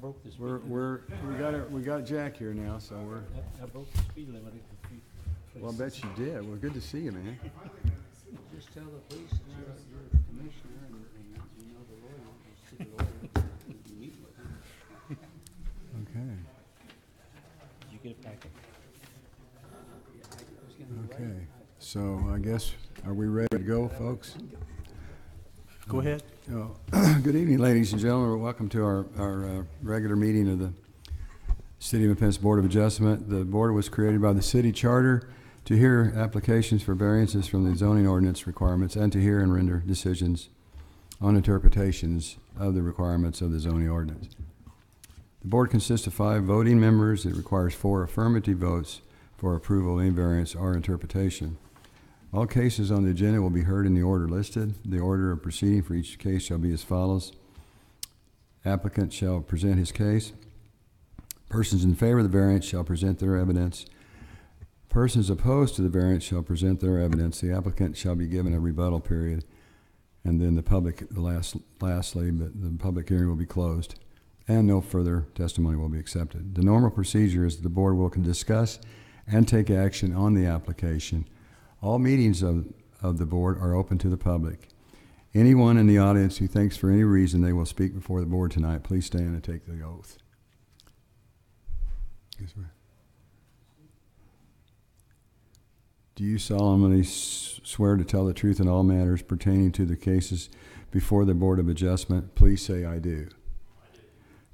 broke the speed limit. We got Jack here now, so we're. I broke the speed limit. Well, I bet you did. Well, good to see you, man. Just tell the police you're a commissioner and you know the lawyer, the city lawyer, you meet with him. Okay. Did you get a packet? Okay. So I guess, are we ready to go, folks? Go ahead. Good evening, ladies and gentlemen. Welcome to our regular meeting of the City of Independence Board of Adjustment. The board was created by the city charter to hear applications for variances from the zoning ordinance requirements and to hear and render decisions on interpretations of the requirements of the zoning ordinance. The board consists of 5 voting members. It requires 4 affirmative votes for approval of any variance or interpretation. All cases on the agenda will be heard in the order listed. The order of proceeding for each case shall be as follows. Applicant shall present his case. Persons in favor of the variance shall present their evidence. Persons opposed to the variance shall present their evidence. The applicant shall be given a rebuttal period, and then lastly, the public hearing will be closed, and no further testimony will be accepted. The normal procedure is that the board will discuss and take action on the application. All meetings of the board are open to the public. Anyone in the audience who thinks for any reason they will speak before the board tonight, please stand and take the oath. Yes, sir. Do you solemnly swear to tell the truth in all matters pertaining to the cases before the Board of Adjustment? Please say, I do. I do.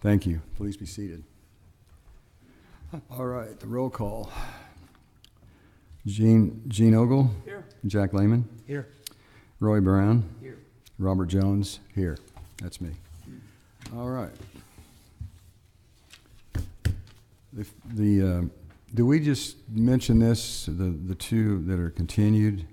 Thank you. Please be seated. All right, the roll call. Gene Ogle? Here. Jack Lehman? Here. Roy Brown? Here. Robert Jones? Here. That's me. All right. Do we just mention this, the 2 that are continued?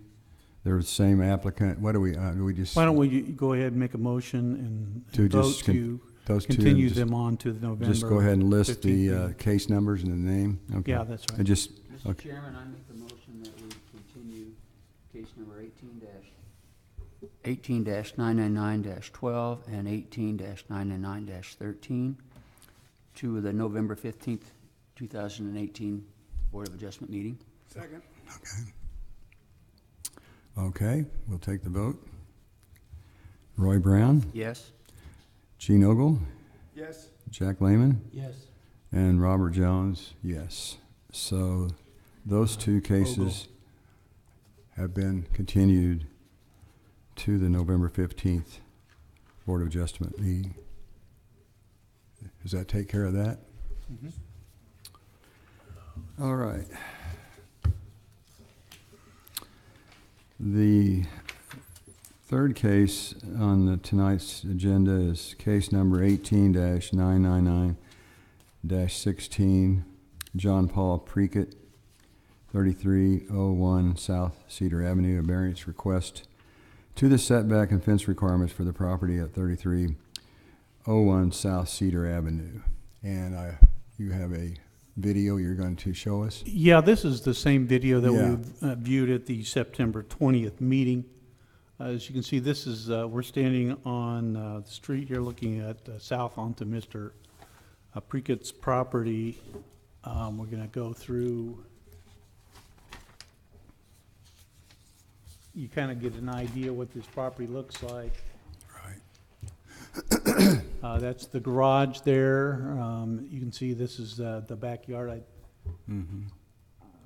They're the same applicant. What do we just? Why don't we go ahead and make a motion and vote to continue them on to the November. Just go ahead and list 15th. the case numbers and the name? Okay. Yeah, that's right. And just, Mr. okay. Chairman, I make the motion that we continue case number 18-999-12 and 18-999-13 to the November 15th, 2018 Board of Adjustment meeting. Second. Okay, we'll take the vote. Roy Brown? Yes. Gene Ogle? Yes. Jack Lehman? Yes. And Robert Jones? Yes. So those 2 cases have been continued to the November 15th Board of Adjustment meeting. Does that take care of that? Mm-hmm. All right. The third case on tonight's agenda is case number 18-999-16, John Paul Prickett, 3301 South Cedar Avenue, a variance request to the setback and fence requirements for the property at 3301 South Cedar Avenue. And you have a video you're going to show us? Yeah, this is the same video that Yeah. we viewed at the September 20th meeting. As you can see, this is we're standing on the street here looking at south onto Mr. Prickett's property. We're going to go through. You kind of get an idea what this property looks like. Right. That's the garage there. You can see this is the backyard. Mm-hmm.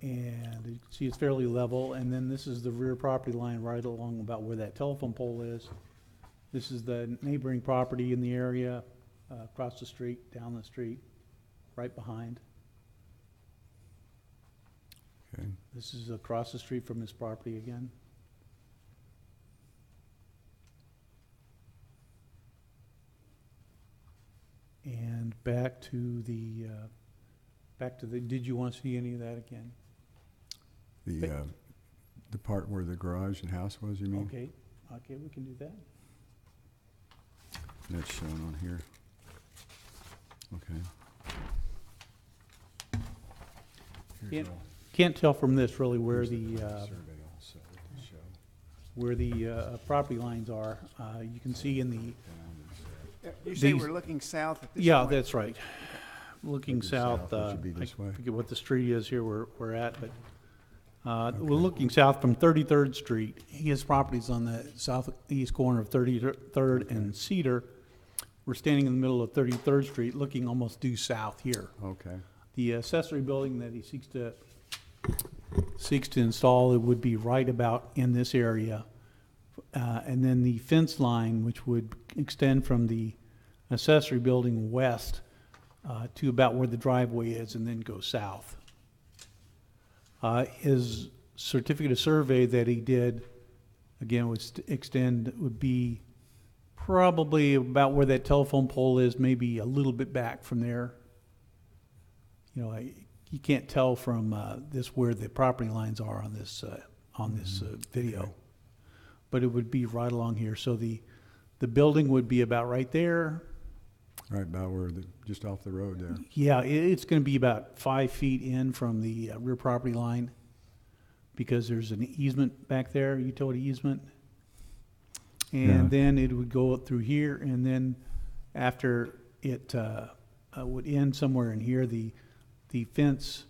And you can see it's fairly level. And then this is the rear property line right along about where that telephone pole is. This is the neighboring property in the area, across the street, down the street, right behind. Okay. This is across the street from his property again. And back to the, did you want to see any of that again? The part where the garage and house was, you mean? Okay, we can do that. That's shown on here. Okay. Here's Can't tell from this really where the survey also to show. property lines are. You can see in the You say These- we're looking south at this Yeah, point? that's right. Looking Looking south, south, it should be I this way. forget what the street is here we're at, but we're looking south from 33rd Street. His property's on the southeast corner of 33rd and Cedar. We're standing in the middle of 33rd Street, looking almost due south here. Okay. The accessory building that he seeks to install, it would be right about in this area. And then the fence line, which would extend from the accessory building west to about where the driveway is and then go south. His certificate of survey that he did, again, would be probably about where that telephone pole is, maybe a little bit back from there. You know, you can't tell from this where the property lines are on this video, Okay. but it would be right along here. So the building would be about right there. Right about where just off the road there. Yeah, it's going to be about 5 feet in from the rear property line because there's an easement back there, utility easement. And Yeah. then it would go up through here, and then after it would end somewhere in here, the fence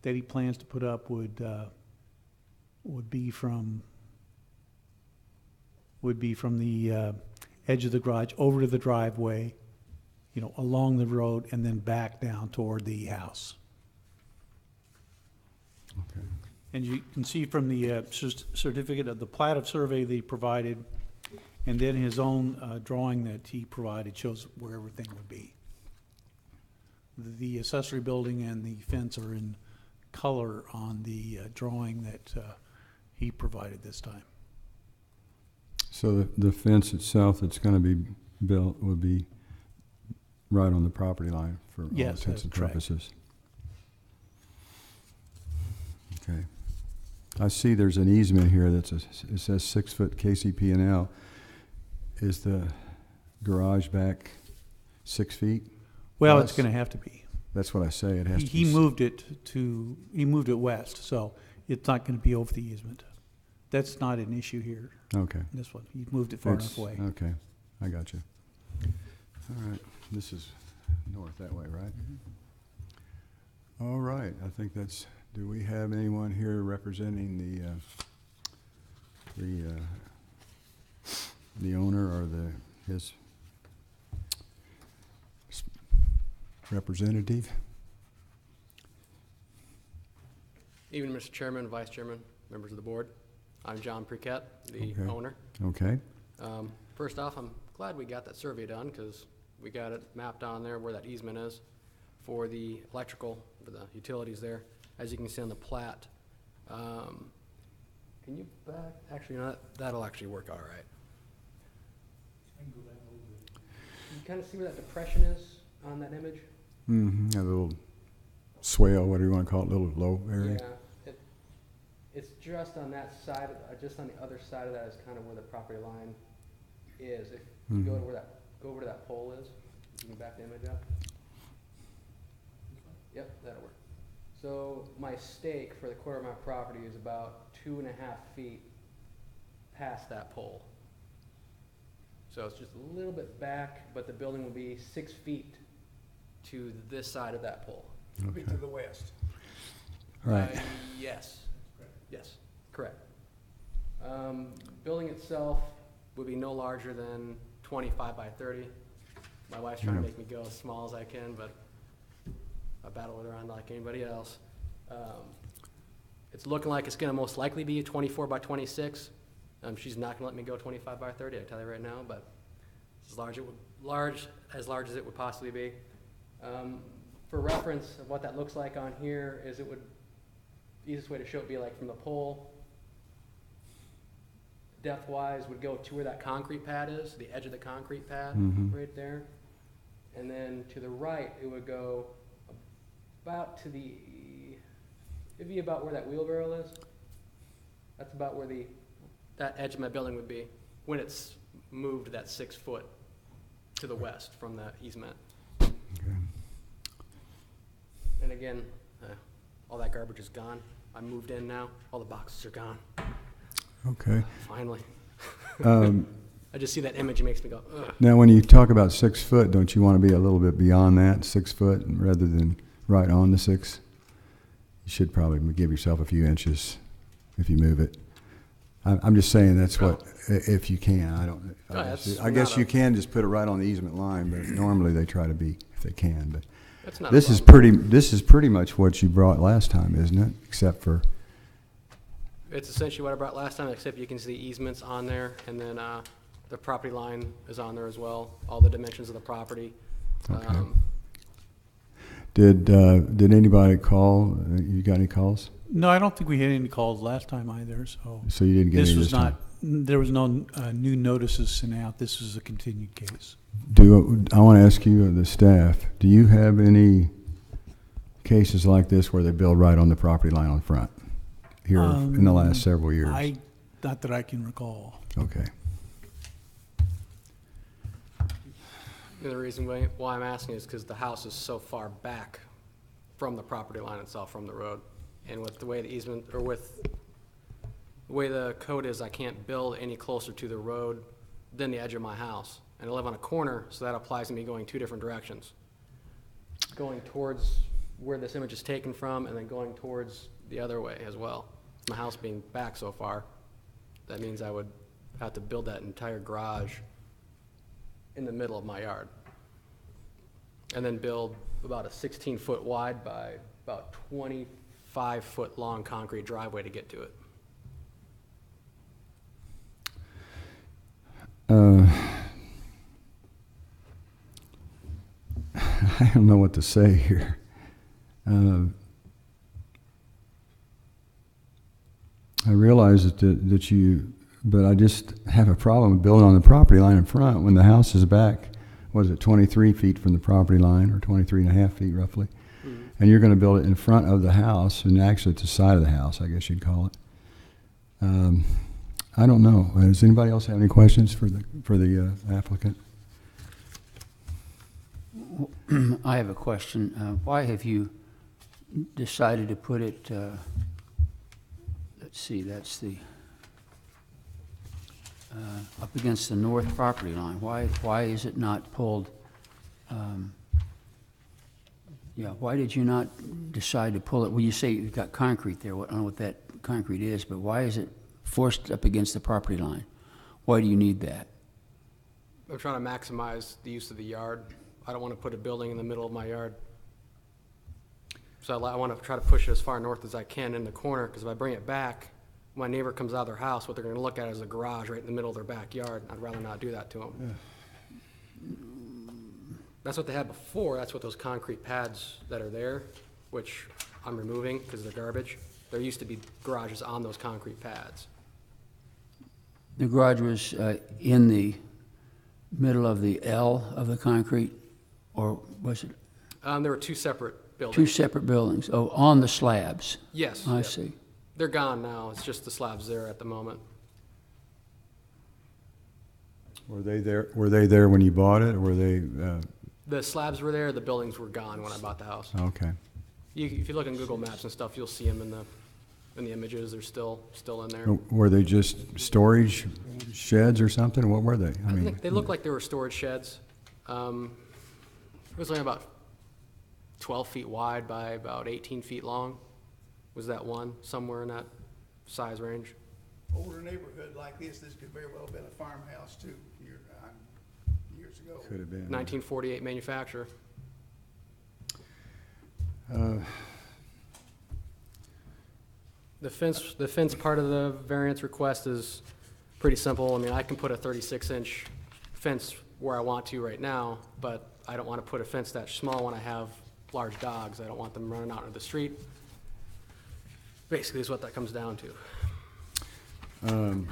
that he plans to put up would be from the edge of the garage over to the driveway, you know, along the road, and then back down toward the house. Okay. And you can see from the certificate of the plat of survey they provided, and then his own drawing that he provided shows where everything would be. The accessory building and the fence are in color on the drawing that he provided this time. So the fence itself that's going to be built would be right on the property line for all Yes, intents and that's correct. purposes. Okay. I see there's an easement here it says 6 foot KCP&L. Is the garage back 6 feet? Well, Less? it's going to have to be. That's what I say. It has to be. He moved it west, so it's not going to be over the easement. That's not an issue here, Okay. this one. He moved it far It's- enough away. Okay, I got you. All right, this is north that way, right? All right, I think that's, do we have anyone here representing the owner or his representative? Evening, Mr. Chairman, Vice Chairman, members of the board. I'm John Priquet, the Okay. owner. Okay, First off, I'm glad we got that survey done because we got it mapped on there where that easement is for the electrical, for the utilities there. As you can see on the plat. Can you back, actually, you know, that'll actually work all right. You kind of see where that depression is on that image? a little swale, whatever you want to call it, little low area. Yeah, it's just on that side, just on the other side of that is kind of where the property line is. If you go to where that, go over to that pole is, you can back the image up. Yep, that'll work. So my stake for the corner of my property is about 2.5 feet past that pole. So it's just a little bit back, but the building will be 6 feet to this side of that pole. Okay. To the west. All right, Yes. Yes, correct. Building itself would be no larger than 25 by 30. My wife's trying to Yeah. make me go as small as I can, but I battle with her on like anybody else. It's looking like it's gonna most likely be 24 by 26. She's not gonna let me go 25 by 30, I tell you right now, but as large as it would possibly be. For reference of what that looks like on here is it would, easiest way to show it would be like from the pole, depth-wise would go to where that concrete pad is, the edge of the concrete pad, right there. And then to the right, it would go about to the, it'd be about where that wheelbarrow is. That's about where that edge of my building would be when it's moved that 6 foot to the west from the easement. okay. And again, all that garbage is gone. I moved in now. All the boxes are gone. Okay. Finally. I just see that image, it makes me go, ugh. Now, when you talk about 6 foot, don't you want to be a little bit beyond that, 6 foot, rather than right on the 6? You should probably give yourself a few inches if you move it. I'm just saying that's what, if you can, I don't, Oh, that's I guess not you a- can just put it right on the easement line, but normally they try to be, if they can, but That's not a this is pretty much what you brought last time, isn't it? Except for, It's essentially what I brought last time, except you can see easements on there, and then the property line is on there as well, all the dimensions of the property. Okay. Did anybody call? You got any calls? No, I don't think we had any calls last time either, so. So you didn't get This any was this time? not, there was no new notices sent out. This was a continued case. I want to ask you, the staff, do you have any cases like this where they build right on the property line on front here in the last several years? Not that I can recall. Okay. And the reason why I'm asking is because the house is so far back from the property line itself, from the road. And with the way the easement, or with the way the code is, I can't build any closer to the road than the edge of my house. And I live on a corner, so that applies to me going two different directions. Going towards where this image is taken from, and then going towards the other way as well. My house being back so far, that means I would have to build that entire garage in the middle of my yard. And then build about a 16-foot wide by about 25-foot long concrete driveway to get to it. I don't know what to say here. I realize that you, but I just have a problem with building on the property line in front when the house is back, what is it, 23 feet from the property line, or 23 and a half feet roughly. Mm-hmm. And you're going to build it in front of the house, and actually it's the side of the house, I guess you'd call it. I don't know. Does anybody else have any questions for the applicant? I have a question. Why have you decided to put it, let's see, that's the, up against the north property line? Why is it not pulled, why did you not decide to pull it? Well, you say you've got concrete there. I don't know what that concrete is, but why is it forced up against the property line? Why do you need that? I'm trying to maximize the use of the yard. I don't want to put a building in the middle of my yard. So I want to try to push it as far north as I can in the corner, because if I bring it back, my neighbor comes out of their house, what they're going to look at is a garage right in the middle of their backyard. I'd rather not do that to them. That's what they had before. That's what those concrete pads that are there, which I'm removing because they're garbage. There used to be garages on those concrete pads. The garage was in the middle of the L of the concrete, or was it There were two separate buildings. two separate buildings? Oh, on the slabs. Yes. I yep. see. They're gone now. It's just the slabs there at the moment. Were they there when you bought it, or were they? The slabs were there. The buildings were gone when I bought the house. Okay. If you look in Google Maps and stuff, you'll see them in the images. They're still in there. Were they just storage sheds or something? What were they? I think they look like they were storage sheds. It was only about 12 feet wide by about 18 feet long. Was that one, somewhere in that size range? Older neighborhood like this could very well have been a farmhouse too, years ago. Could have been. 1948 manufacture. The fence part of the variance request is pretty simple. I mean, I can put a 36-inch fence where I want to right now, but I don't want to put a fence that small when I have large dogs. I don't want them running out into the street. Basically is what that comes down to. Well, in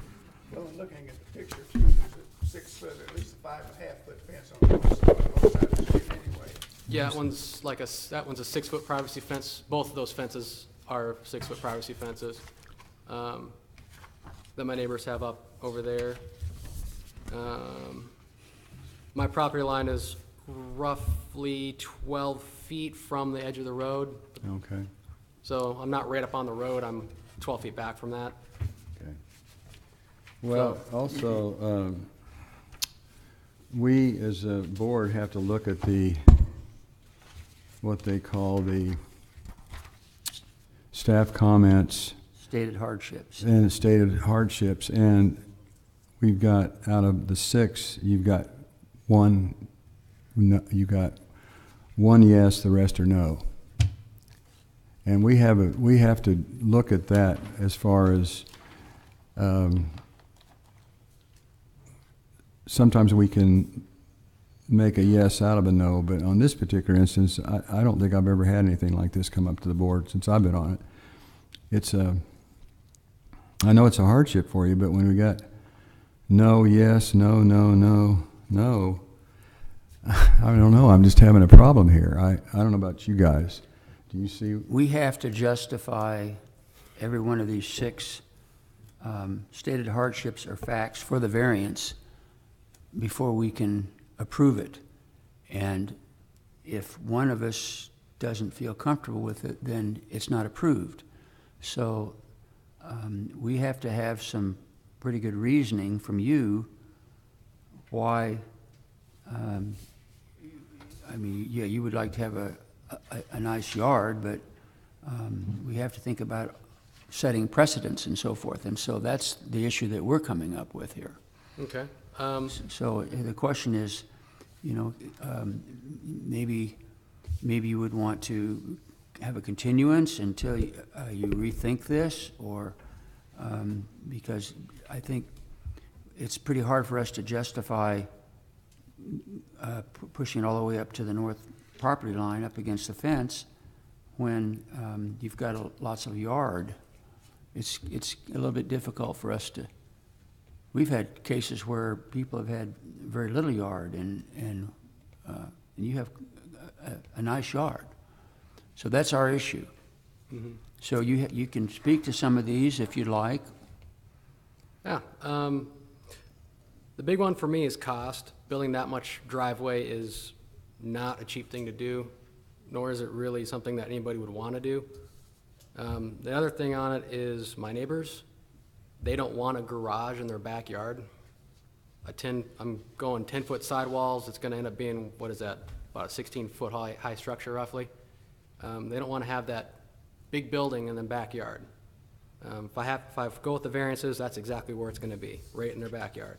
looking at the picture too, there's a 6 foot, or at least a 5.5 foot fence on both sides of the street anyway. Yeah, that one's a 6-foot privacy fence. Both of those fences are 6-foot privacy fences that my neighbors have up over there. My property line is roughly 12 feet from the edge of the road. Okay. So I'm not right up on the road. I'm 12 feet back from that. Okay. Well, also, we as a board have to look at what they call the staff comments Stated hardships. and stated hardships, and we've got, out of the 6, you've got one, no, you got one yes, the rest are no. And we have to look at that as far as, sometimes we can make a yes out of a no, but on this particular instance, I don't think I've ever had anything like this come up to the board since I've been on it. It's I know it's a hardship for you, but when we got no, yes, no, no, no, no, I don't know, I'm just having a problem here. I don't know about you guys. Do you see? We have to justify every one of these 6 stated hardships or facts for the variance before we can approve it. And if one of us doesn't feel comfortable with it, then it's not approved. So we have to have some pretty good reasoning from you why, I mean, yeah, you would like to have a nice yard, but we have to think about setting precedents and so forth. And so that's the issue that we're coming up with here. Okay. So the question is, you know, maybe you would want to have a continuance until you rethink this, or because I think it's pretty hard for us to justify pushing it all the way up to the north property line up against the fence when you've got lots of yard. It's a little bit difficult for us to. We've had cases where people have had very little yard, and you have a nice yard. So that's our issue. Mm-hmm. So you can speak to some of these if you'd like. Yeah. The big one for me is cost. Building that much driveway is not a cheap thing to do, nor is it really something that anybody would want to do. The other thing on it is my neighbors. They don't want a garage in their backyard. I'm going 10-foot sidewalls. It's going to end up being, what is that, about a 16-foot high structure roughly. They don't want to have that big building in the backyard. If I go with the variances, that's exactly where it's going to be, right in their backyard.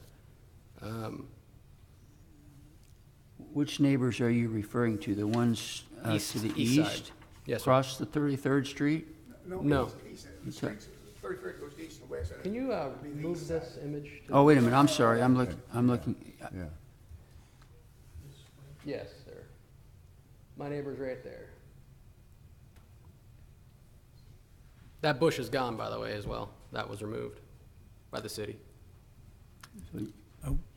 Which neighbors are you referring to? The ones to the East side. east? Yes, sir. Across the 33rd Street? No. East, the streets, 33rd goes east and west. Can you move this image? To Oh, wait a minute, I'm sorry, I'm looking, Yeah. Yes, sir. My neighbor's right there. That bush is gone, by the way, as well. That was removed by the city.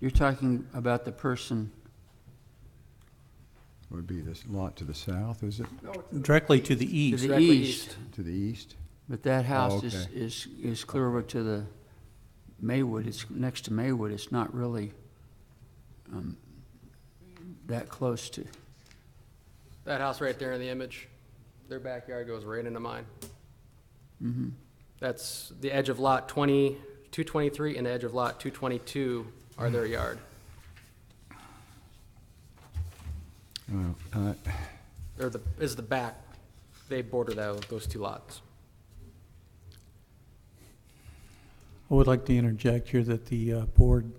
you're talking about the person, Would be this lot to the south, is it? No, Directly to the to east. the Directly east, To the east? but that house okay. is clear over to the Maywood, it's next to Maywood, it's not really that close to. That house right there in the image, their backyard goes right into mine. Mhm. That's the edge of lot 223 and the edge of lot 222 are their yard. Well, Is the back, they border those 2 lots. I would like to interject here that the board,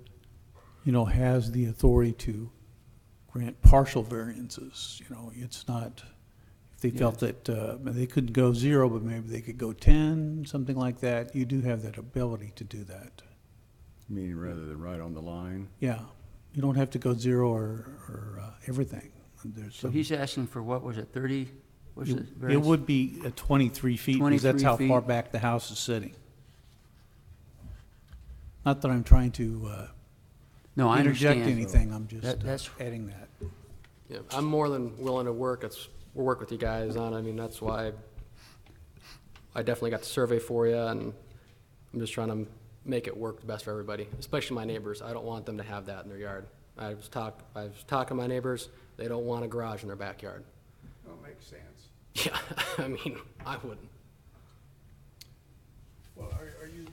has the authority to grant partial variances. It's not, if they felt that they couldn't go 0, but maybe they could go 10, something like that. You do have that ability to do that. meaning rather than right on the line? Yeah, you don't have to go 0 or everything. There's So some- he's asking for, what was it, 30? What's the It variance? would be 23 feet, because that's 23 how feet. far back the house is sitting. Not that I'm trying to No, I interject understand. anything, I'm just That's- adding that. Yeah, I'm more than willing to work with you guys on it. I mean, that's why I definitely got the survey for you, and I'm just trying to make it work the best for everybody, especially my neighbors. I don't want them to have that in their yard. I was talking to my neighbors, they don't want a garage in their backyard. Don't make sense. Yeah, I mean, I wouldn't. Well, are you,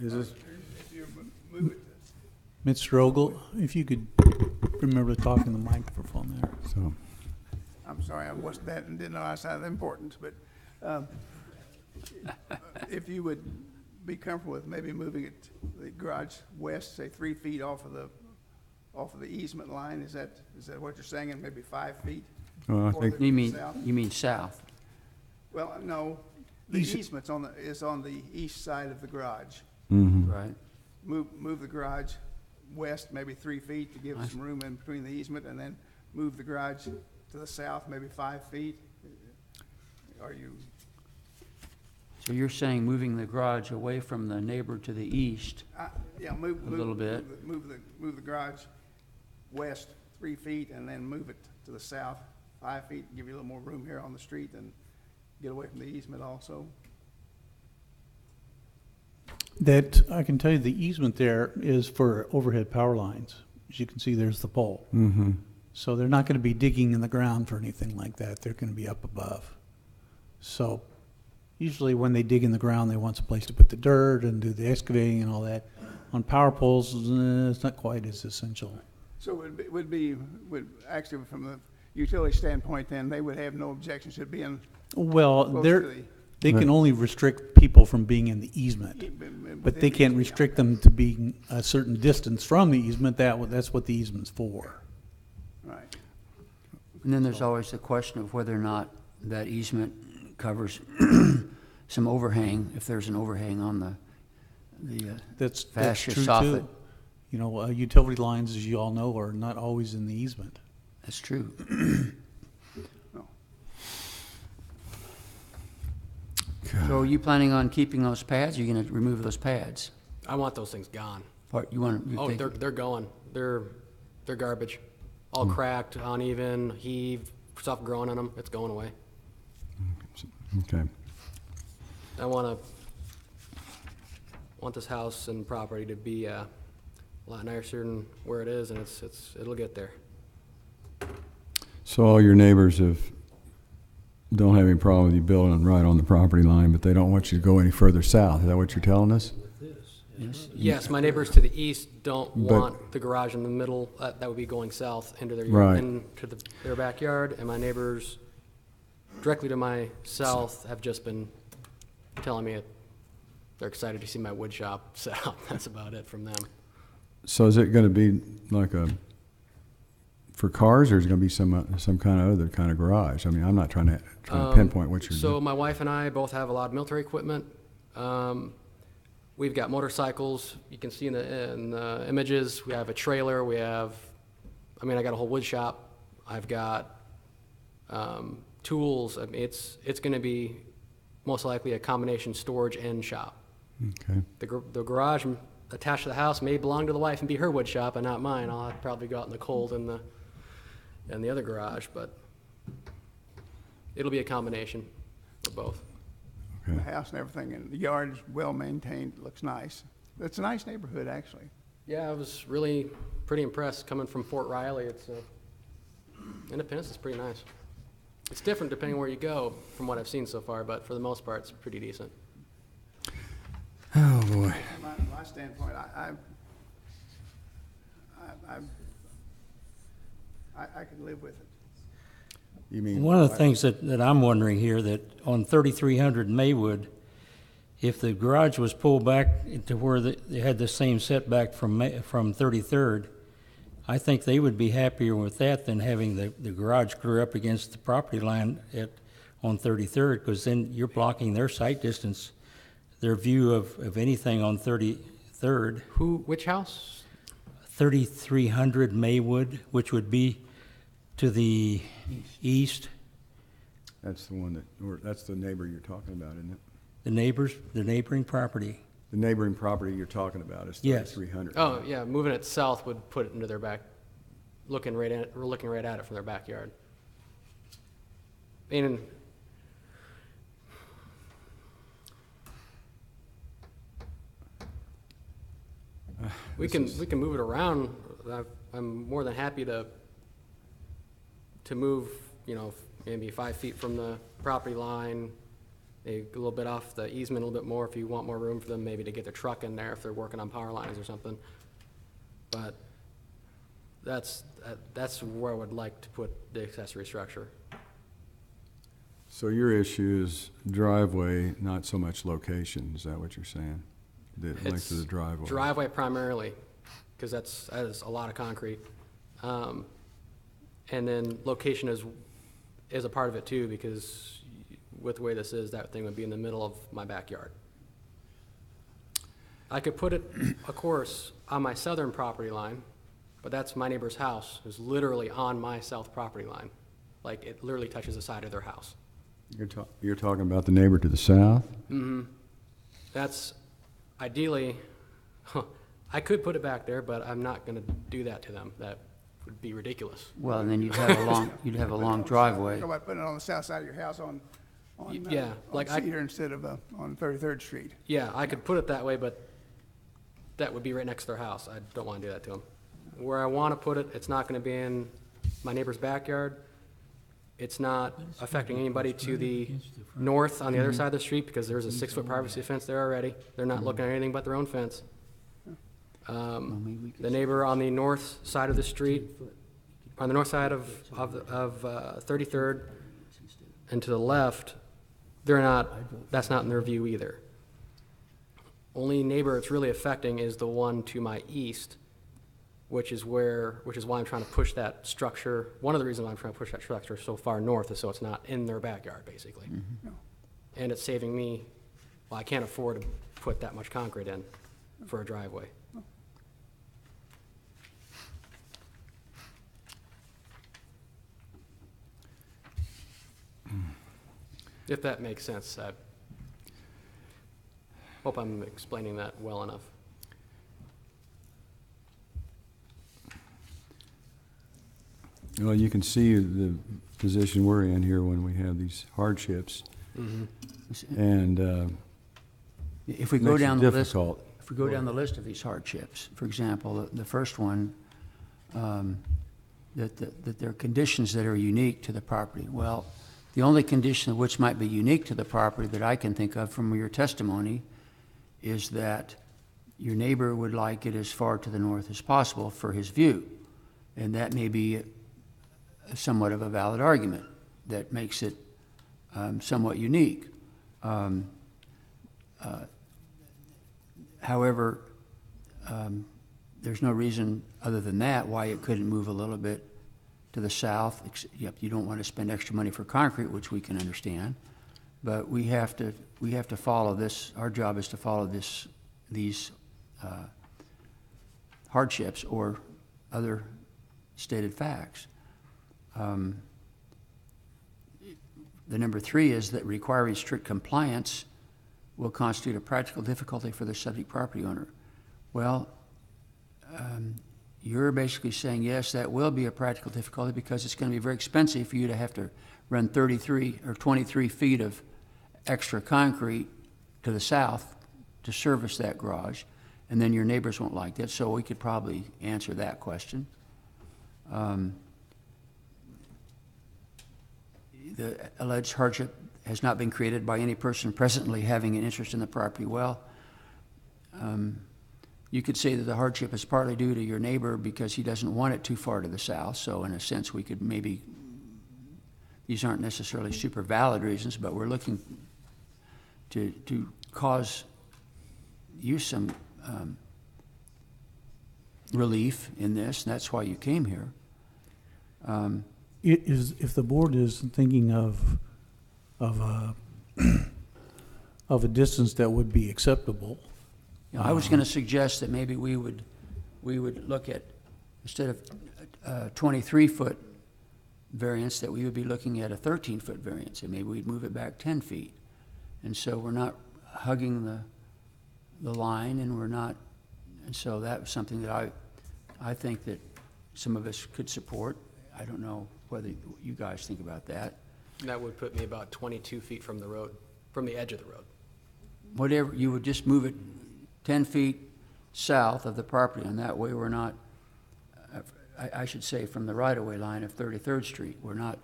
Is this, if you move it, Mr. Ogle, if you could remember talking to the microphone there. So, I'm sorry, I wasn't that and didn't know I saw the importance, but if you would be comfortable with maybe moving it, the garage west, say 3 feet off of the easement line, is that what you're saying, and maybe 5 feet? well, I further think, to You the mean, south? you mean south? Well, no, the East- easement's is on the east side of the garage. Right. Move the garage west, maybe 3 feet to give some room in between the easement, and then move the garage to the south, maybe 5 feet? Are you, So you're saying moving the garage away from the neighbor to the east? yeah, move. A little bit. Move the garage west 3 feet, and then move it to the south 5 feet, give you a little more room here on the street, and get away from the easement also. That, I can tell you, the easement there is for overhead power lines. As you can see, there's the pole. mm-hmm, So they're not gonna be digging in the ground for anything like that. They're gonna be up above. So usually when they dig in the ground, they want some place to put the dirt and do the excavating and all that. On power poles, it's not quite as essential. So would actually, from the utility standpoint, then, they would have no objections to it being Well, close they're, to they can only restrict people from being in the easement, but they can't restrict them to being a certain distance from the easement. That's what the easement's for. Right. And then there's always the question of whether or not that easement covers some overhang, if there's an overhang on the That's fascia true soffit. too. You know, utility lines, as you all know, are not always in the easement. That's true. So are you planning on keeping those pads, or are you gonna remove those pads? I want those things gone. You want, you Oh, think? they're going. They're garbage. All cracked, uneven, heaved, stuff growing on them. It's going away. okay. I want this house and property to be a lot nicer than where it is, and it'll get there. So all your neighbors don't have any problem with you building right on the property line, but they don't want you to go any further south. Is that what you're telling us? Yes. Yes, my neighbors to the east don't But- want the garage in the middle. That would be going south into their Right. into their backyard, and my neighbors directly to my south have just been telling me they're excited to see my wood shop set up. That's about it from them. So is it gonna be like for cars, or is it gonna be some kind of other kind of garage? I mean, I'm not trying to pinpoint what you're So doing. my wife and I both have a lot of military equipment. We've got motorcycles. You can see in the images. We have a trailer. I got a whole wood shop. I've got tools. I mean, it's going to be most likely a combination storage and shop. Okay. The garage attached to the house may belong to the wife and be her wood shop and not mine. I'll have to probably go out in the cold in the other garage, but it'll be a combination of both. The house and everything, and the yard is well maintained, looks nice. It's a nice neighborhood, actually. Yeah, I was really pretty impressed coming from Fort Riley. Independence is pretty nice. It's different depending where you go from what I've seen so far, but for the most part, it's pretty decent. Oh, boy. From my standpoint, I could live with it. You mean? One of the things that I'm wondering here, that on 3300 Maywood, if the garage was pulled back to where they had the same setback from 33rd, I think they would be happier with that than having the garage clear up against the property line on 33rd, because then you're blocking their sight distance, their view of anything on 33rd. Which house? 3300 Maywood, which would be to the east. That's the one that's the neighbor you're talking about, isn't it? The neighboring property. The neighboring property you're talking about is Yes. 3,300. Oh, yeah, moving it south would put it into their looking right at it from their backyard. And we can move it around. I'm more than happy to move, maybe 5 feet from the property line, maybe a little bit off the easement, a little bit more if you want more room for them, maybe to get their truck in there if they're working on power lines or something. But That's where I would like to put the accessory structure. So your issue is driveway, not so much location, is that what you're saying? The length It's of the driveway? driveway primarily, because that is a lot of concrete. And then location is a part of it too, because with the way this is, that thing would be in the middle of my backyard. I could put it, of course, on my southern property line, but that's my neighbor's house, who's literally on my south property line. Like, it literally touches the side of their house. You're talking about the neighbor to the south? Mm-hmm. That's ideally, I could put it back there, but I'm not gonna do that to them. That would be ridiculous. Well, and then you'd have a long driveway. How about putting it on the south side of your house on Yeah, like I- Cedar instead of on 33rd Street? Yeah, I could put it that way, but that would be right next to their house. I don't wanna do that to them. Where I wanna put it, it's not gonna be in my neighbor's backyard. It's not affecting anybody to the north on the other side of the street, because there's a 6-foot privacy fence there already. They're not looking at anything but their own fence. The neighbor on the north side of the street, on the north side of 33rd, and to the left, that's not in their view either. Only neighbor it's really affecting is the one to my east, which is why I'm trying to push that structure. One of the reasons why I'm trying to push that structure so far north is so it's not in their backyard, basically. And it's saving me, well, I can't afford to put that much concrete in for a driveway. If that makes sense. I hope I'm explaining that well enough. Well, you can see the position we're in here when we have these hardships, and If we go makes it down the list, difficult. if we go down the list of these hardships, for example, the first one, that there are conditions that are unique to the property. Well, the only condition which might be unique to the property that I can think of from your testimony is that your neighbor would like it as far to the north as possible for his view. And that may be somewhat of a valid argument that makes it somewhat unique. However, there's no reason other than that why it couldn't move a little bit to the south. Yep, you don't want to spend extra money for concrete, which we can understand, but we have to follow this. Our job is to follow these hardships or other stated facts. The number 3 is that requiring strict compliance will constitute a practical difficulty for the subject property owner. Well, you're basically saying, yes, that will be a practical difficulty because it's going to be very expensive for you to have to run 33 or 23 feet of extra concrete to the south to service that garage, and then your neighbors won't like that, so we could probably answer that question. The alleged hardship has not been created by any person presently having an interest in the property. Well, you could say that the hardship is partly due to your neighbor because he doesn't want it too far to the south, so in a sense we could maybe, these aren't necessarily super valid reasons, but we're looking to cause you some relief in this, and that's why you came here. If the board is thinking of a distance that would be acceptable, You know, I was going to suggest that maybe we would look at, instead of a 23-foot variance, that we would be looking at a 13-foot variance, and maybe we'd move it back 10 feet. And so we're not hugging the line, and so that was something that I think that some of us could support. I don't know whether you guys think about that. That would put me about 22 feet from the road, from the edge of the road. Whatever, you would just move it 10 feet south of the property, and that way we're not, I should say, from the right-of-way line of 33rd Street. We're not,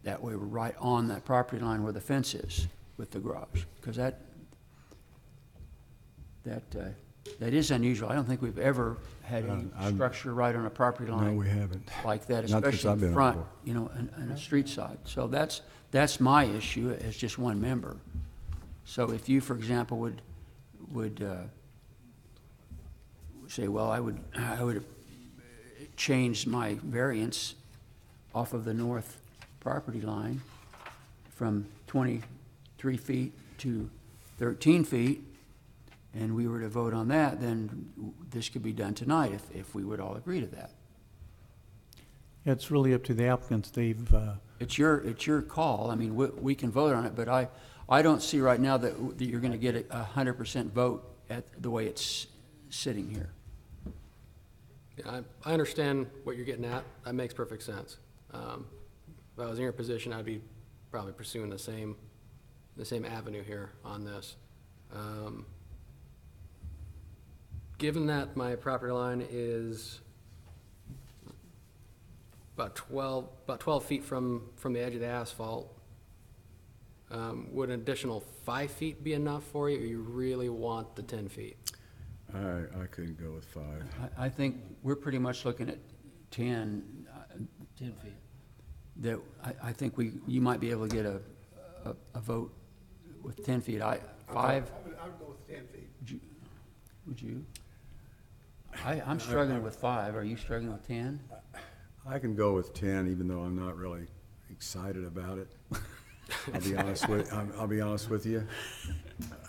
that way we're right on that property line where the fence is with the garage, because that That is unusual. I don't think we've ever had any structure right on a property No, line we haven't. like that, Not since especially I've been in on front, board. you know, and a street side. So that's my issue as just one member. So if you, for example, would say, well, I would change my variance off of the north property line from 23 feet to 13 feet, and we were to vote on that, then this could be done tonight if we would all agree to that. It's really up to the applicants. They've, It's your call. I mean, we can vote on it, but I don't see right now that you're going to get a 100% vote at the way it's sitting here. Yeah, I understand what you're getting at. That makes perfect sense. If I was in your position, I'd be probably pursuing the same avenue here on this. Given that my property line is about 12 feet from the edge of the asphalt, would an additional 5 feet be enough for you, or you really want the 10 feet? I couldn't go with 5. I think we're pretty much looking at 10. 10 feet. That I think you might be able to get a vote with 10 feet. 5. I would go with 10 feet. Would you? I'm struggling with 5. Are you struggling with 10? I can go with 10, even though I'm not really excited about it. I'll be honest with you.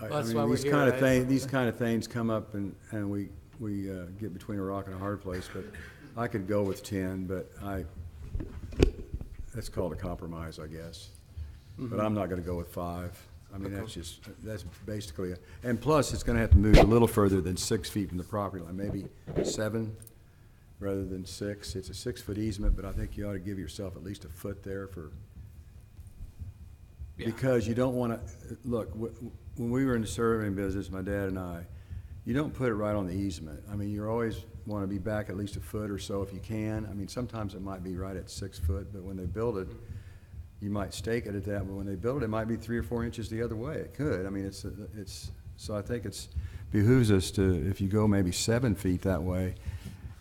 That's why we're here, right? These kind of things come up, and we get between a rock and a hard place. But I could go with 10, but that's called a compromise, I guess. But I'm not going to go with 5. I mean, that's basically, and plus, it's going to have to move a little further than 6 feet from the property line, maybe 7 rather than 6. It's a 6-foot easement, but I think you ought to give yourself at least a foot there Yeah. because you don't want to, look, when we were in the surveying business, my dad and I, you don't put it right on the easement. I mean, you always want to be back at least a foot or so if you can. I mean, sometimes it might be right at 6 foot, but when they build it, you might stake it at that, but when they build it, it might be 3 or 4 inches the other way. It could. I mean, so I think it's behooves us to, if you go maybe 7 feet that way,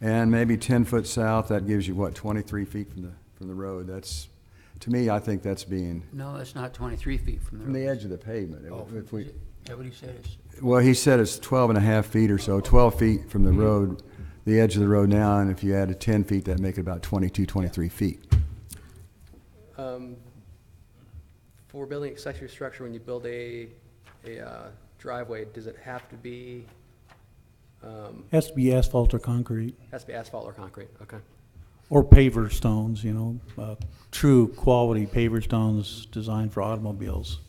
and maybe 10 foot south, that gives you, what, 23 feet from the road. That's, to me, I think that's being, No, that's not 23 feet from the road. from the edge of the pavement. If we, Is that what he said? well, he said it's 12 and a half feet or so, 12 feet from the road, the edge of the road now, and if you added 10 feet, that'd make it about 22, 23 feet. For building accessory structure, when you build a driveway, does it have to be, has to be asphalt or concrete, has to be asphalt or concrete? Okay. or paver stones, true quality paver stones designed for automobiles.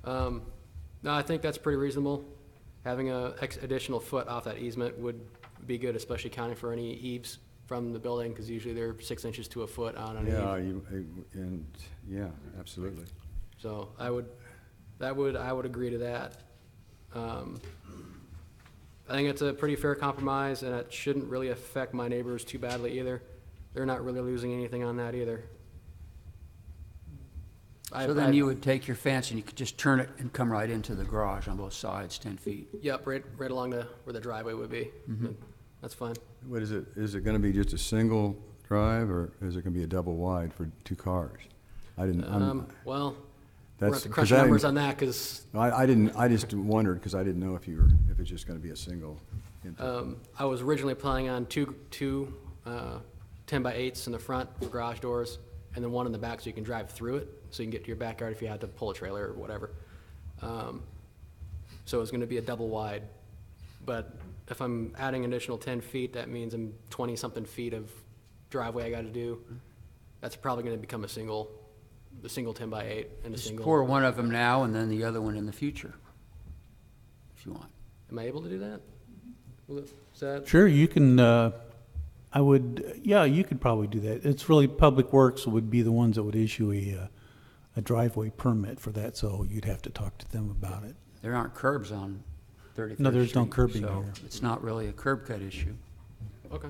No, I think that's pretty reasonable. Having a additional foot off that easement would be good, especially counting for any eaves from the building, because usually they're 6 inches to a foot on an eave. Yeah, absolutely. So I would agree to that. I think it's a pretty fair compromise, and it shouldn't really affect my neighbors too badly either. They're not really losing anything on that either. So then you would take your fence and you could just turn it and come right into the garage on both sides, 10 feet. Yep, right along where the driveway would be. That's fine. What is it? Is it going to be just a single drive, or is it going to be a double wide for 2 cars? Well, we'll That's have to crunch 'cause numbers on that, because I just wondered, because I didn't know if it's just going to be a single. I was originally planning on two 10x8s in the front for garage doors, and then one in the back so you can drive through it, so you can get to your backyard if you had to pull a trailer or whatever. So it's going to be a double wide, but if I'm adding an additional 10 feet, that means I'm 20-something feet of driveway I got to do. That's probably going to become a single 10x8 and a Just single. pour one of them now and then the other one in the future, if you want. Am I able to do that? Is that? Sure, you can, you could probably do that. It's really Public Works would be the ones that would issue a driveway permit for that, so you'd have to talk to them about it. There aren't curbs on 33rd Street. No, there's no curbing so here. it's not really a curb cut issue. Okay.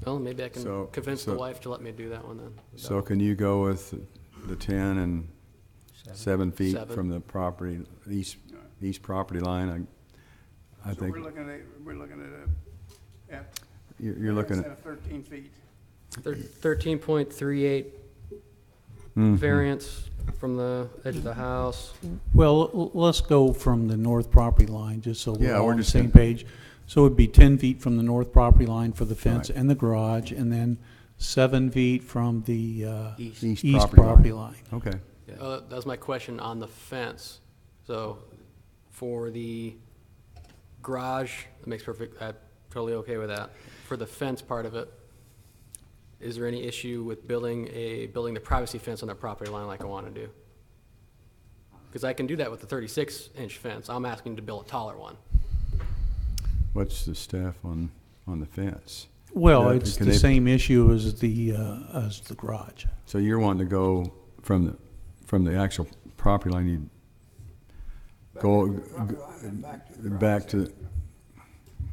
Well, maybe I can So- convince so- the wife to let me do that one then. So can you go with the 10 and 7 feet 7. from the property, east property line? I So think we're looking at you're looking instead at, of 13 feet. 13.38 Mhm. variance from the edge of the house. Well, let's go from the north property line, just so we're Yeah, all we're on the just same gonna- page. So it'd be 10 feet from the north property line for the fence Right. and the garage, and then 7 feet from the East. east property line. Okay. That was my question on the fence. So for the garage, that makes perfect, I'm totally okay with that. For the fence part of it, is there any issue with building the privacy fence on the property line like I want to do? Because I can do that with the 36-inch fence. I'm asking to build a taller one. What's the staff on the fence? Well, Yeah, it's can the they- same issue as the garage. So you're wanting to go from the actual property line, you go back to,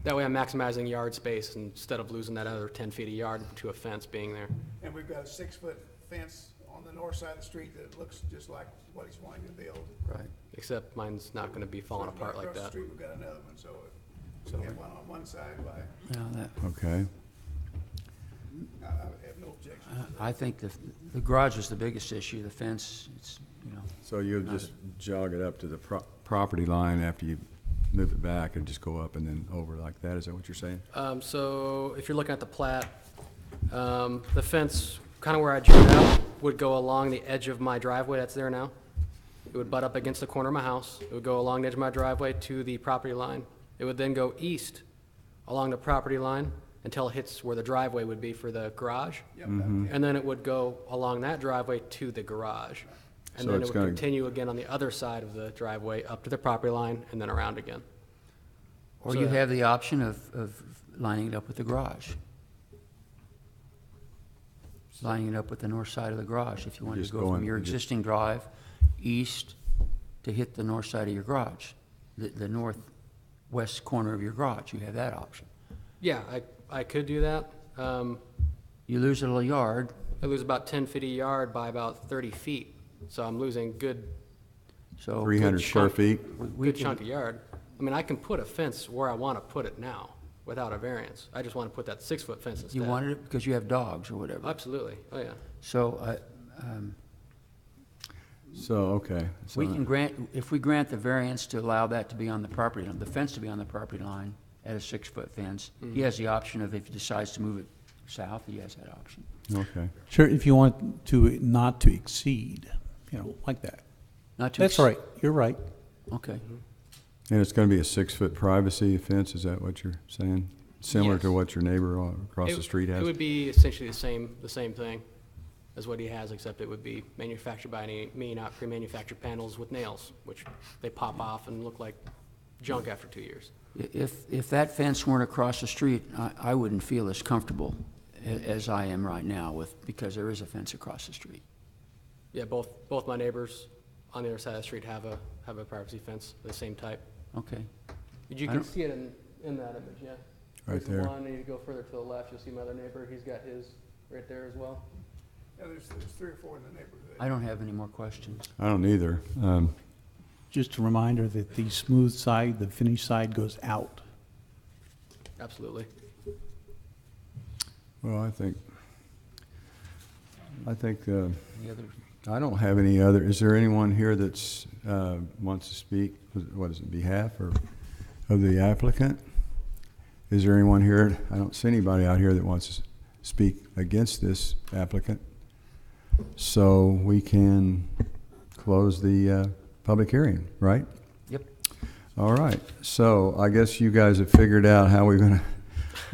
That way I'm maximizing yard space instead of losing that other 10 feet of yard to a fence being there. And we've got a 6-foot fence on the north side of the street that looks just like what he's wanting to build. Right. Except mine's not going to be falling apart like Across the that. street, we've got another one, so we have one on one side by, Now, that, okay. I have no objection. I think the garage is the biggest issue, the fence, it's, you know, So you'll just jog it up to the property line after you move it back and just go up and then over like that? Is that what you're saying? So if you're looking at the plat, the fence, kind of where I drew it out, would go along the edge of my driveway that's there now. It would butt up against the corner of my house. It would go along the edge of my driveway to the property line. It would then go east along the property line until it hits where the driveway would be for the garage. Yep, And then it would go along that driveway to the garage. And So then it it's would gonna- continue again on the other side of the driveway up to the property line and then around again. or So you that- have the option of lining it up with the garage. Lining it up with the north side of the garage, if you wanted Just to go from going- your just- existing drive east to hit the north side of your garage, the northwest corner of your garage, you have that option. Yeah, I could do that. You lose a little yard, I lose about 10 feet a yard by about 30 feet. So I'm losing good so. 300 square chunk. feet? we good can- chunk of yard. I mean, I can put a fence where I want to put it now without a variance. I just want to put that 6-foot fence instead. You wanted it because you have dogs or whatever. Absolutely. Oh, yeah. So, So, okay. So we can grant, if we grant the variance to allow that to be on the property, the fence to be on the property line at a 6-foot fence, he has the option of, if he decides to move it south, he has that option. Okay. Sure, if you want to not to exceed, like that. Not to. That's right, you're right. Okay. And it's going to be a 6-foot privacy fence, is that what you're saying? Similar to Yes. what your neighbor across the street It has? would be essentially the same thing as what he has, except it would be manufactured by me, not pre-manufactured panels with nails, which they pop off and look like junk after 2 years. If that fence weren't across the street, I wouldn't feel as comfortable as I am right now because there is a fence across the street. Yeah, both my neighbors on the other side of the street have a privacy fence, the same type. Okay. You I can don't- see it in that image, yeah. Right There's there. one, and you go further to the left, you'll see my other neighbor, he's got his right there as well. Yeah, there's 3 or 4 in the neighborhood. I don't have any more questions. I don't either. Just a reminder that the smooth side, the finished side goes out. Absolutely. Well, I think, Any other? I don't have any other, is there anyone here that's, wants to speak, what is it, behalf or of the applicant? Is there anyone here, I don't see anybody out here that wants to speak against this applicant. So we can close the public hearing, right? Yep. All right, so I guess you guys have figured out how we're gonna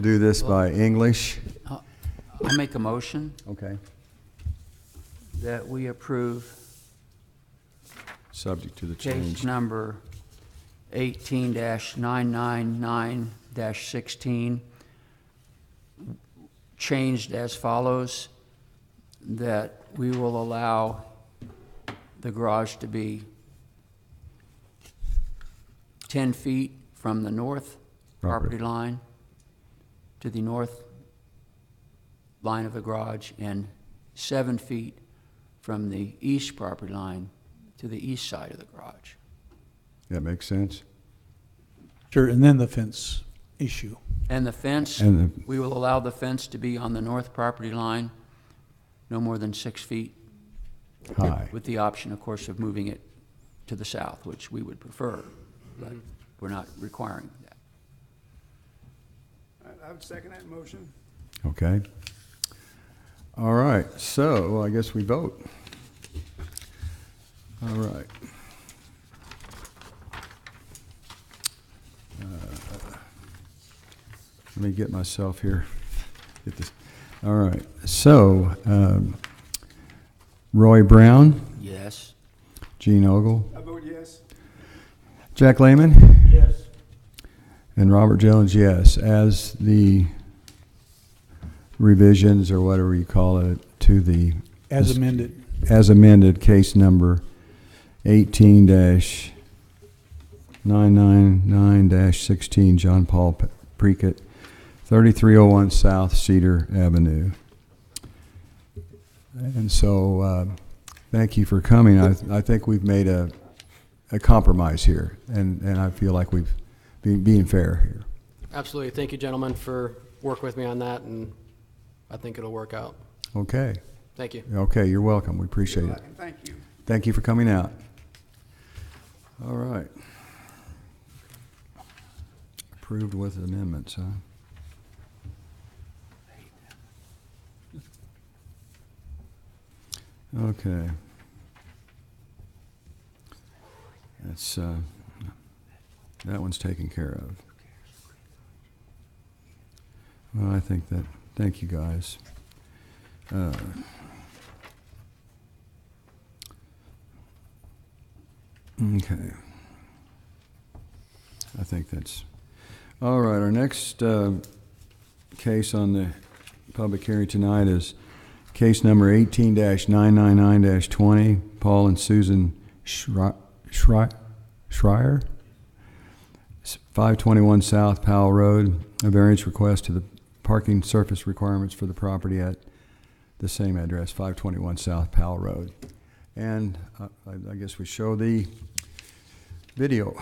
do this by English. I'll make a motion Okay. that we approve Subject to the case change. number 18-999-16, changed as follows, that we will allow the garage to be 10 feet from the north property line to the north line of the garage, and 7 feet from the east property line to the east side of the garage. That makes sense? Sure, and then the fence issue. And the fence, And we will allow the fence to be on the north property line, no more than 6 feet, High. with the option, of course, of moving it to the south, which we would prefer, but we're not requiring that. I would second that motion. Okay. All right, so I guess we vote. All right. Let me get myself here. Get this. All right, so Roy Brown, Yes? Gene Ogle, I vote yes. Jack Lehman, Yes. and Robert Jones, yes, as the revisions or whatever you call it to the As amended. as amended, case number 18-999-16, John Paul Preckett, 3301 South Cedar Avenue. And so, thank you for coming. I think we've made a compromise here, and I feel like we've been being fair here. Absolutely. Thank you, gentlemen, for working with me on that, and I think it'll work out. Okay. Thank you. Okay, you're welcome. We appreciate it. And thank you. Thank you for coming out. All right. Approved with amendments, huh? Okay. That's, that one's taken care of. Well, I think that, thank you, guys. Okay. I think that's, all right, our next case on the public hearing tonight is case number 18-999-20, Paul and Susan Schreier, 521 South Powell Road, a variance request to the parking surface requirements for the property at the same address, 521 South Powell Road. And I guess we show the video.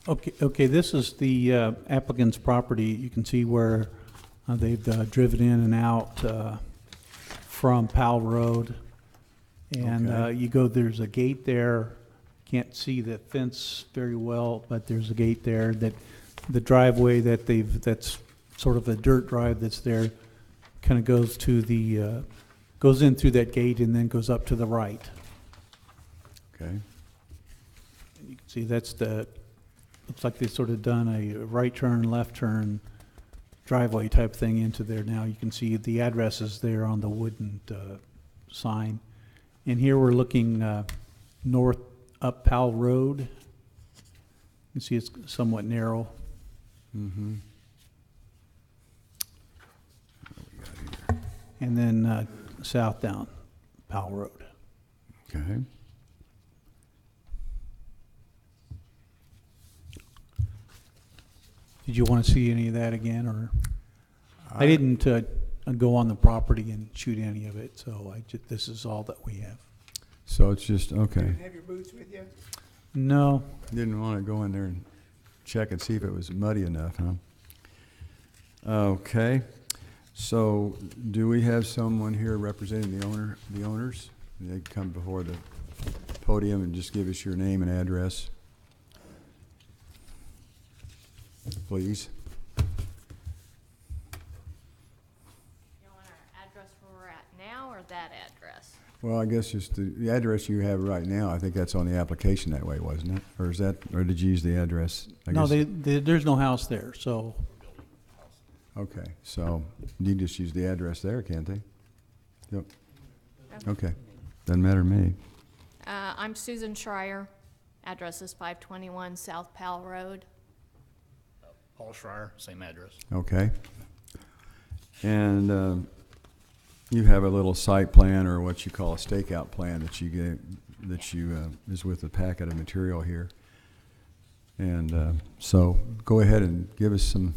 Okay, this is the applicant's property. You can see where they've driven in and out from Powell Road. And Okay. you go, there's a gate there. Can't see the fence very well, but there's a gate there. That the driveway that that's sort of a dirt drive that's there, kind of goes to the, goes in through that gate and then goes up to the right. Okay. You can see that's the, looks like they've sort of done a right turn, left turn driveway type thing into there now. You can see the addresses there on the wooden sign. And here we're looking north up Powell Road. You can see it's somewhat narrow. Mm-hmm. And then south down Powell Road. Okay. Did you want to see any of that again, or? I didn't go on the property and shoot any of it, so this is all that we have. So it's just, okay. Didn't have your boots with you? No, Didn't want to go in there and check and see if it was muddy enough, huh? Okay. So do we have someone here representing the owners? They can come before the podium and just give us your name and address, please. You want our address where we're at now, or that address? Well, I guess just the address you have right now, I think that's on the application that way, wasn't it? Or is that, or did you use the address? I no, guess- there's no house there, so, Okay, so you can just use the address there, can't they? Yep. Okay, doesn't matter to me. I'm Susan Schreier. Address is 521 South Powell Road. Paul Schreier, same address. Okay. And you have a little site plan, or what you call a stakeout plan, that you gave, that you is with the packet of material here. And so go ahead and give us some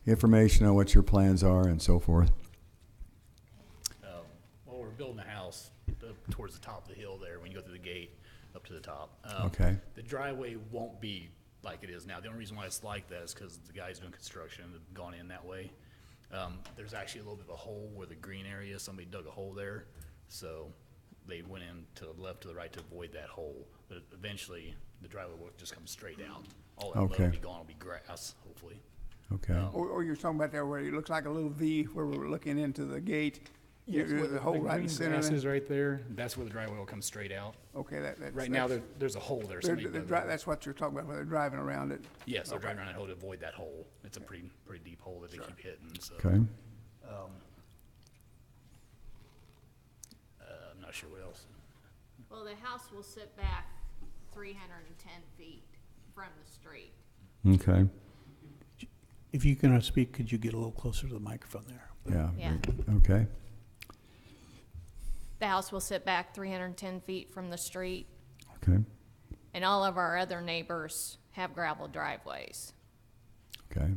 information on what your plans are and so forth. Well, we're building a house up towards the top of the hill there when you go through the gate up to the top. Okay. The driveway won't be like it is now. The only reason why it's like that is because the guys doing construction have gone in that way. There's actually a little bit of a hole where the green area, somebody dug a hole there, so they went in to the left, to the right to avoid that hole. But eventually, the driveway will just come straight out. All that mud Okay. will be gone, will be grass, hopefully. Okay. Or you're talking about there where it looks like a little V where we're looking into the gate? There's a hole right in the center grass there? is right there. That's where the driveway will come straight out. Okay, that's. Right now, there's a hole there. Somebody dug a hole. That's what you're talking about, where they're driving around it. Yes, they're driving around that hole to avoid that hole. It's a pretty deep hole that they keep hitting, so. Okay. I'm not sure what else. Well, the house will sit back 310 feet from the street. Okay. If you cannot speak, could you get a little closer to the microphone there? Yeah. Yeah. Okay. The house will sit back 310 feet from the street, Okay. and all of our other neighbors have gravel driveways. Okay.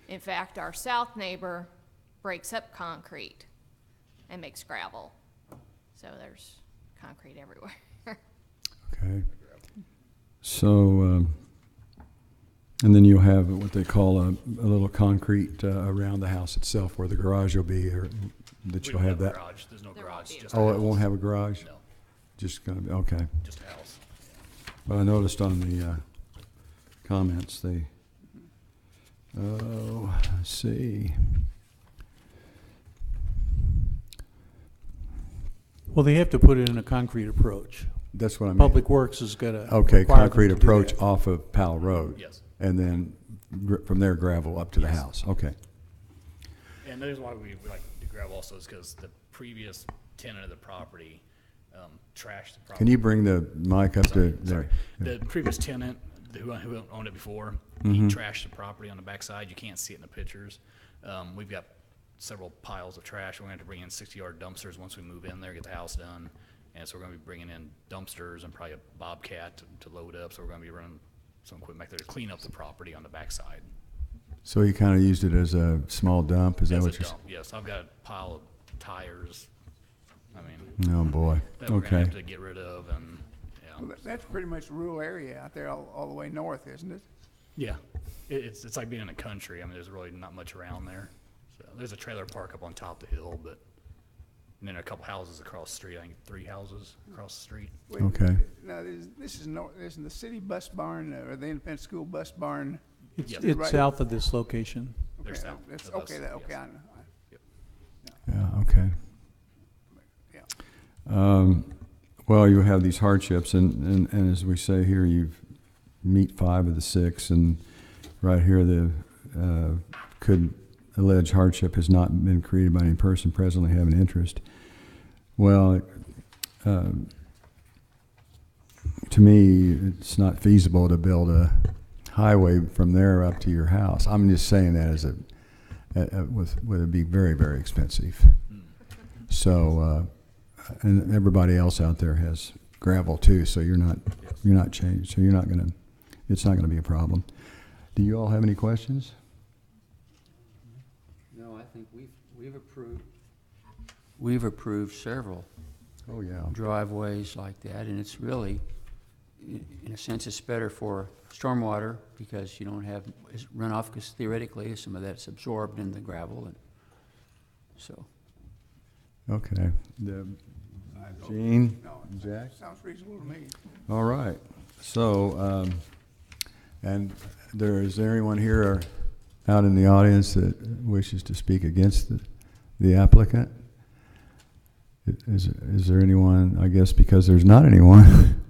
In fact, our south neighbor breaks up concrete and makes gravel. So there's concrete everywhere. Okay. So, and then you'll have what they call a little concrete around the house itself where the garage will be, or that We you'll don't have that. garage. There's no There garage, won't be a just a Oh, it house. won't have a garage? No, Just gonna be, okay. just a house. Well, I noticed on the comments, they, let's see. Well, they have to put it in a concrete approach. That's what I mean. Public Works is gonna. Okay, require them concrete to do approach that. off of Powell Road. Yes. And then from there gravel up to the Yes. house. Okay. And the reason why we like to gravel also is because the previous tenant of the property trashed the property. Can you bring the mic up to Sorry. there? The previous tenant who owned it before, Mm-hmm. he trashed the property on the backside. You can't see it in the pictures. We've got several piles of trash. We're going to have to bring in 60-yard dumpsters once we move in there, get the house done. And so we're going to be bringing in dumpsters and probably a bobcat to load up. So we're going to be running some equipment back there to clean up the property on the backside. So you kind of used it as a small dump, is that As a what you're dump, yes. I've got a pile of tires. I mean, saying? Oh, boy. that we're going to Okay. have to get rid of. And Well, that's pretty much rural area out there all the way north, isn't it? yeah, it's like being in the country. I mean, there's really not much around there. So there's a trailer park up on top of the hill, but and then a couple houses across the street. I think 3 houses across the street. Wait, Okay. Now, this is north, isn't the city bus barn, or the independent school bus barn? It's, Yes. it's Right. south of this location. They're Okay, south that's- of us, Okay, okay, yes. I know. Yeah, okay. Yeah. Well, you have these hardships, and as we say here, you meet 5 of the 6, and right here, the could allege hardship has not been created by any person presently having interest. Well, to me, it's not feasible to build a highway from there up to your house. I'm just saying that as would be very, very expensive. So, and everybody else out there has gravel too, so you're not changed, so it's not gonna be a problem. Do you all have any questions? No, I think we've approved several Oh, yeah. driveways like that, and it's really, in a sense, it's better for stormwater because you don't have runoff, because theoretically, some of that's absorbed in the gravel, and so. Okay. Gene, No, Jack? sounds reasonable to me. All right. So, and is there anyone here or out in the audience that wishes to speak against the applicant? Is there anyone? I guess because there's not anyone,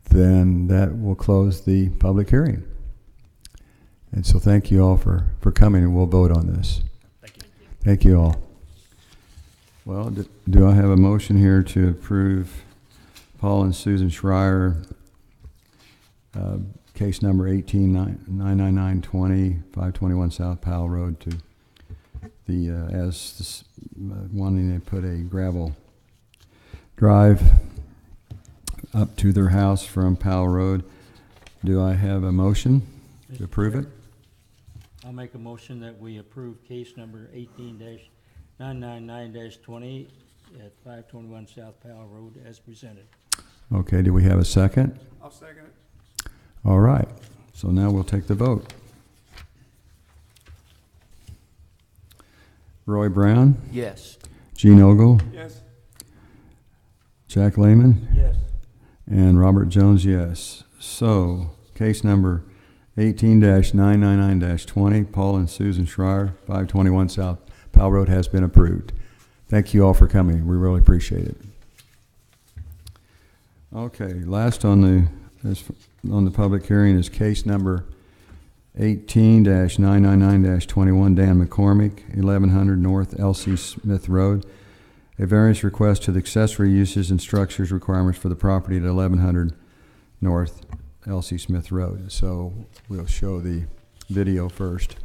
then that will close the public hearing. And so thank you all for coming, and we'll vote on this. Thank you. Thank you all. Well, do I have a motion here to approve Paul and Susan Schreier, case number 18-99920, 521 South Powell Road, to the, wanting to put a gravel drive up to their house from Powell Road. Do I have a motion to approve it? I'll make a motion that we approve case number 18-999-20 at 521 South Powell Road as presented. Okay, do we have a second? I'll second it. All right, so now we'll take the vote. Roy Brown, Yes. Gene Ogle, Yes. Jack Lehman, Yes. and Robert Jones, yes. So, case number 18-999-20, Paul and Susan Schreier, 521 South Powell Road has been approved. Thank you all for coming. We really appreciate it. Okay, last on the public hearing is case number 18-999-21, Dan McCormick, 1100 North L.C. Smith Road. A variance request to the accessory uses and structures requirements for the property at 1100 North L.C. Smith Road. So we'll show the video first.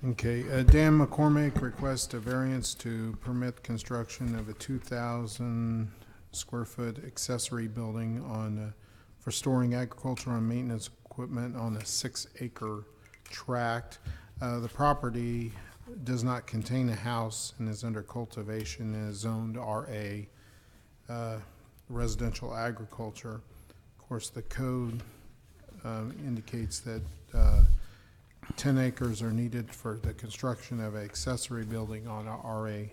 Okay, Dan McCormick requests a variance to permit construction of a 2,000 square foot accessory building on, for storing agricultural and maintenance equipment on a 6-acre tract. The property does not contain a house and is under cultivation and is zoned RA, residential agriculture. Of course, the code indicates that 10 acres are needed for the construction of an accessory building on a RA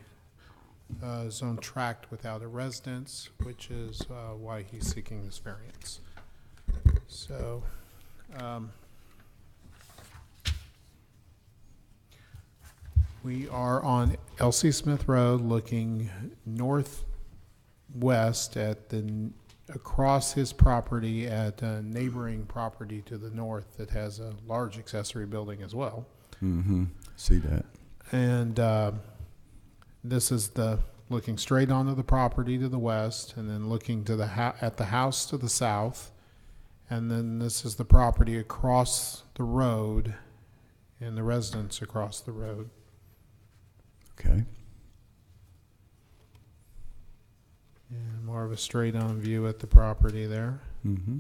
zone tract without a residence, which is why he's seeking this variance. So, we are on L.C. Smith Road looking northwest at across his property at a neighboring property to the north that has a large accessory building as well. Mm-hmm. See that. And this is looking straight onto the property to the west, and then looking to at the house to the south, and then this is the property across the road, and the residence across the road. Okay. And more of a straight-on view at the property there. Mm-hmm.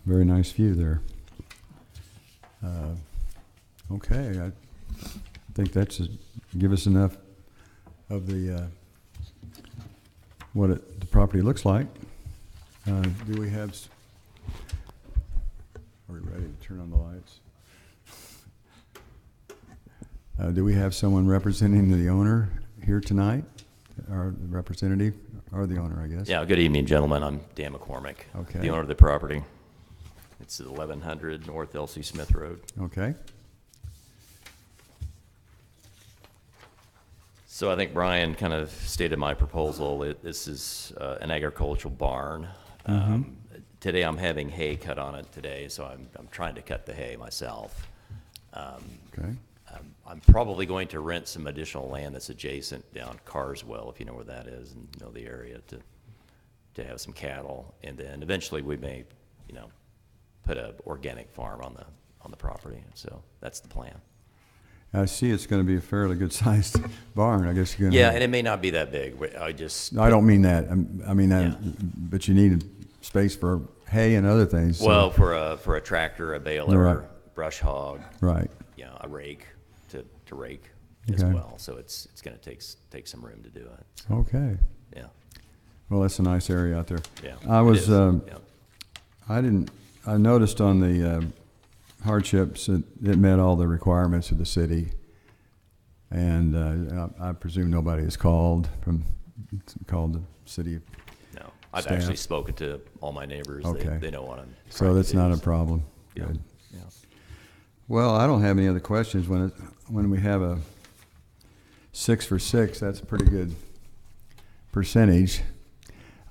Very nice view there. Okay, I think that's give us enough of the the property looks like. Do we have? Are we ready to turn on the lights? Do we have someone representing the owner here tonight? Our representative, or the owner, I guess? Yeah, good evening, gentlemen. I'm Dan McCormick, Okay. the owner of the property. It's at 1100 North L.C. Smith Road. Okay. So I think Brian kind of stated my proposal. This is an agricultural barn. Today I'm having hay cut on it today, so I'm trying to cut the hay myself. Okay. I'm probably going to rent some additional land that's adjacent down Carswell, if you know where that is and know the area, to have some cattle, and then eventually we may, put a organic farm on the property. So that's the plan. I see it's going to be a fairly good-sized barn. I guess you're going to. Yeah, and it may not be that big. I don't mean that. I mean that, Yeah. but you need space for hay and other things. So. Well, for a tractor, a baler, Right. brush hog, Right. a rake to rake as Okay. well. So it's going to take some room to do it. So, Okay. yeah, Well, that's a nice area out there. yeah. I it was. is. Yeah. I noticed on the hardships that it met all the requirements of the city, and I presume nobody has called the city. No, I've Staff. actually spoken to all my neighbors. Okay. They know what I'm. So trying to that's do, not a so, problem. Yeah. Good. Yeah. Well, I don't have any other questions. When we have a 6 for 6, that's a pretty good percentage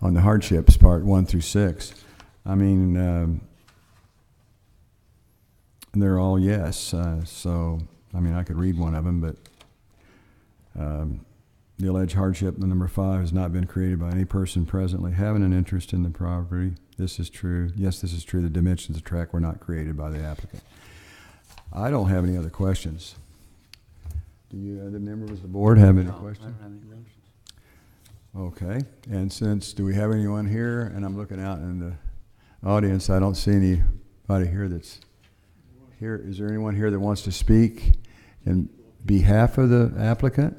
on the hardships part 1 through 6. I mean, they're all yes. So, I mean, I could read one of them, but the alleged hardship, the number 5, has not been created by any person presently having an interest in the property. This is true. Yes, this is true. The dimensions of the tract were not created by the applicant. I don't have any other questions. Do you, other members of the board, have any questions? Okay. And do we have anyone here? And I'm looking out in the audience. I don't see anybody here that's here. Is there anyone here that wants to speak in behalf of the applicant?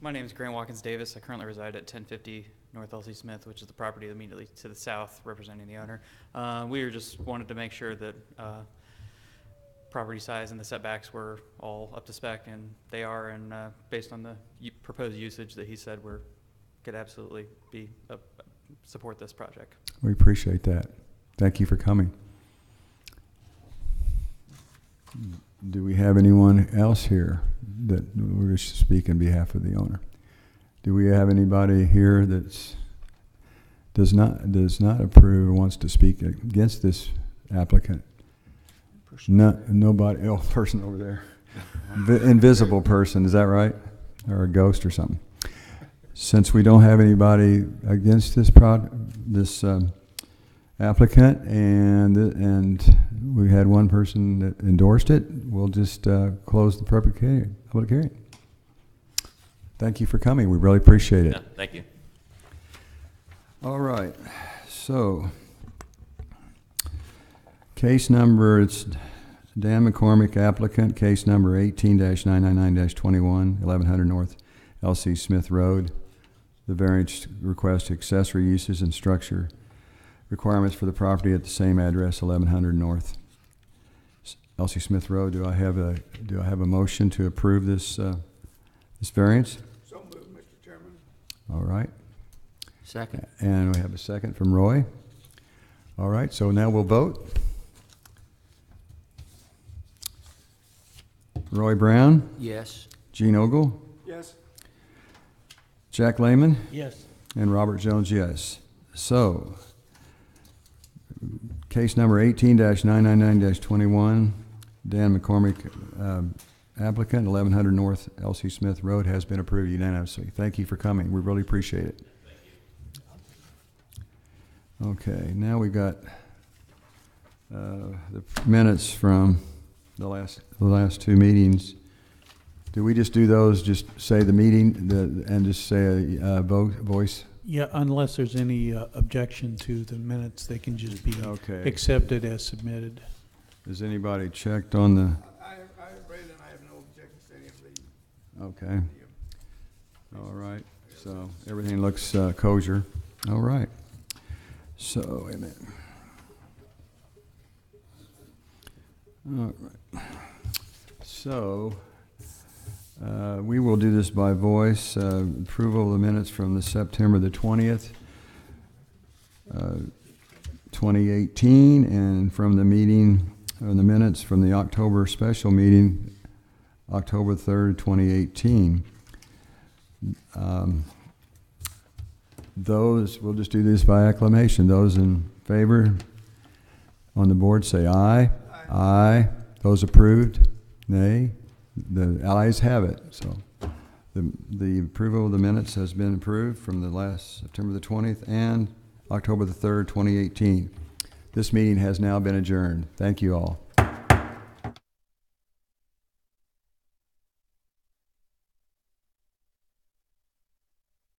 My name is Grant Watkins Davis. I currently reside at 1050 North L.C. Smith, which is the property immediately to the south representing the owner. We were just wanted to make sure that property size and the setbacks were all up to spec, and they are, and based on the proposed usage that he said could absolutely be support this project. We appreciate that. Thank you for coming. Do we have anyone else here that wishes to speak on behalf of the owner? Do we have anybody here that does not approve or wants to speak against this applicant? No, nobody. Oh, person over there, invisible person. Is that right? Or a ghost or something? Since we don't have anybody against this applicant, and we had one person that endorsed it, we'll just close the public hearing. Thank you for coming. We really appreciate it. Yeah, thank you. All right. So, case number, it's Dan McCormick, applicant, case number 18-999-21, 1100 North L.C. Smith Road. The variance request accessory uses and structure requirements for the property at the same address, 1100 North L.C. Smith Road. Do I have a motion to approve this variance? So moved, Mr. Chairman. All right. Second. And we have a second from Roy. All right, so now we'll vote. Roy Brown, Yes. Gene Ogle, Yes. Jack Lehman, Yes. and Robert Jones, yes. So, case number 18-999-21, Dan McCormick, applicant, 1100 North L.C. Smith Road, has been approved unanimously. Thank you for coming. We really appreciate it. Okay, now we got the minutes from the last two meetings. Do we just do those, just say the meeting and just say a voice? Yeah, unless there's any objection to the minutes, they can just be Okay. accepted as submitted. Has anybody checked on the, I read it, and I have no objections to any of the. okay. All right, so everything looks kosher. All right. So, wait a minute. All right. So, we will do this by voice. Approval of the minutes from the September the 20th, 2018, and from the meeting, the minutes from the October special meeting, October 3rd, 2018. Those, we'll just do this by acclamation. Those in favor on the board say aye. Aye. Those approved, nay. The ayes have it. So the approval of the minutes has been approved from the last September the 20th and October the 3rd, 2018. This meeting has now been adjourned. Thank you all.